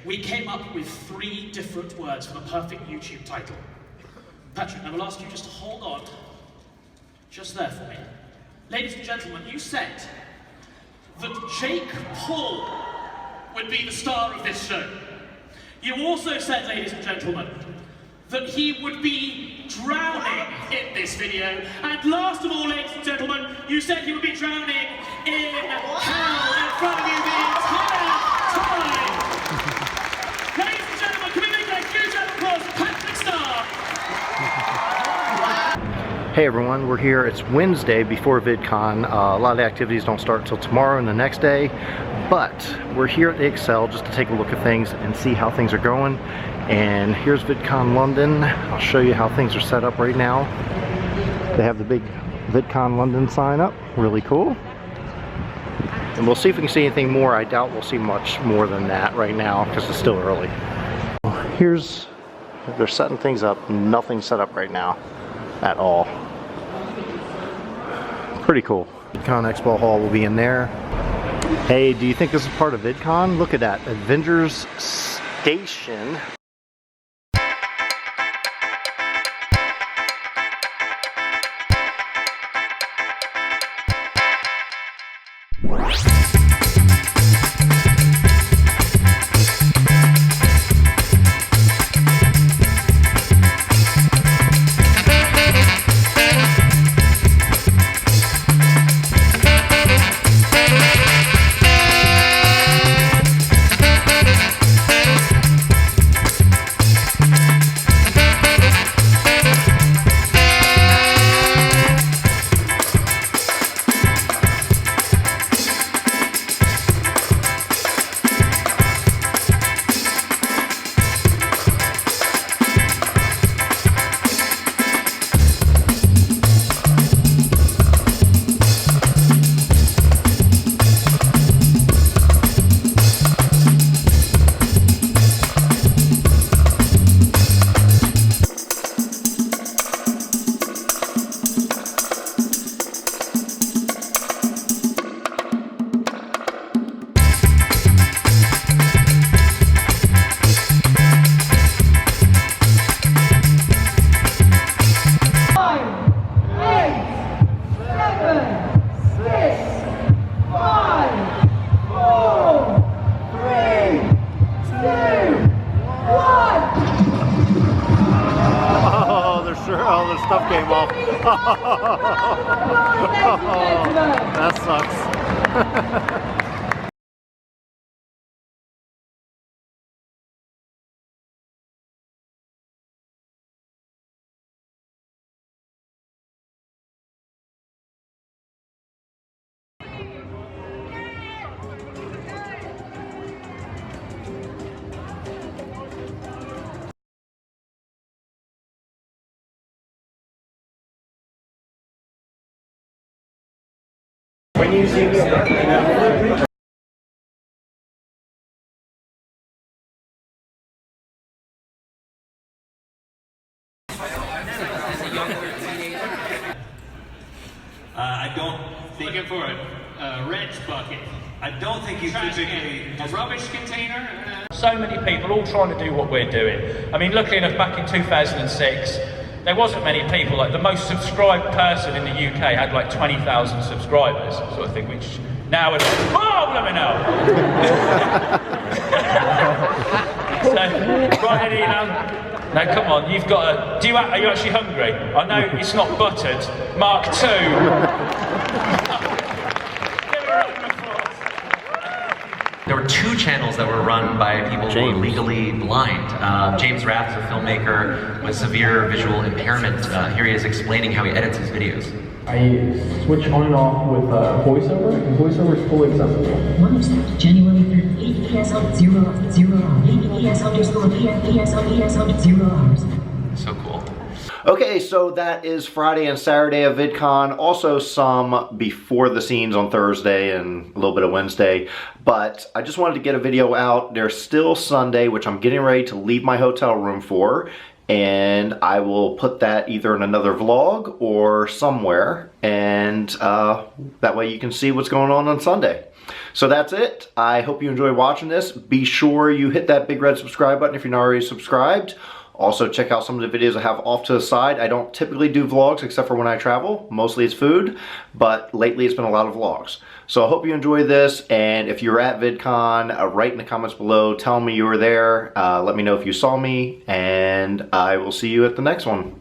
we came up with 3 different words for the perfect YouTube title. Patrick, I will ask you just to hold on, just there for me. Ladies and gentlemen, you said that Jake Paul would be the star of this show. You also said, ladies and gentlemen, that he would be drowning in this video. And last of all, ladies and gentlemen, you said he would be drowning in hell in front of you the entire time. Ladies and gentlemen, can we make a huge round of applause for Patrick Starr? Hey everyone, we're here. It's Wednesday before VidCon. A lot of the activities don't start until tomorrow and the next day, but we're here at the Excel just to take a look at things and see how things are going. And here's VidCon London. I'll show you how things are set up right now. They have the big VidCon London sign up, really cool. And we'll see if we can see anything more. I doubt we'll see much more than that right now because it's still early. They're setting things up. Nothing's set up right now at all. Pretty cool. VidCon Expo Hall will be in there. Hey, do you think this is part of VidCon? Look at that, Avengers Station. All the stuff came off. That sucks. When you see me, I don't think looking for a red bucket. I don't think you typically a rubbish container. So many people all trying to do what we're doing. I mean, luckily enough, back in 2006, there wasn't many people. Like the most subscribed person in the UK had like 20,000 subscribers, sort of thing. Which now is oh, let me know. So, right, Eddie, now come on, you've got a. Are you actually hungry? I know it's not buttered. Mark II. There were 2 channels that were run by people who were legally blind. James Rath is a filmmaker with severe visual impairment. Here he is explaining how he edits his videos. I switch on and off with voiceover, and voiceover is fully accessible. January 3rd, ES on 0 ES underscore ES on 0 hours. So cool. Okay, so that is Friday and Saturday of VidCon. Also some before the scenes on Thursday and a little bit of Wednesday. But I just wanted to get a video out. There's still Sunday, which I'm getting ready to leave my hotel room for. And I will put that either in another vlog or somewhere. And that way you can see what's going on Sunday. So that's it. I hope you enjoy watching this. Be sure you hit that big red subscribe button if you're not already subscribed. Also, check out some of the videos I have off to the side. I don't typically do vlogs except for when I travel. Mostly it's food, but lately it's been a lot of vlogs. So I hope you enjoy this, and if you're at VidCon, write in the comments below, tell me you were there, let me know if you saw me, and I will see you at the next one.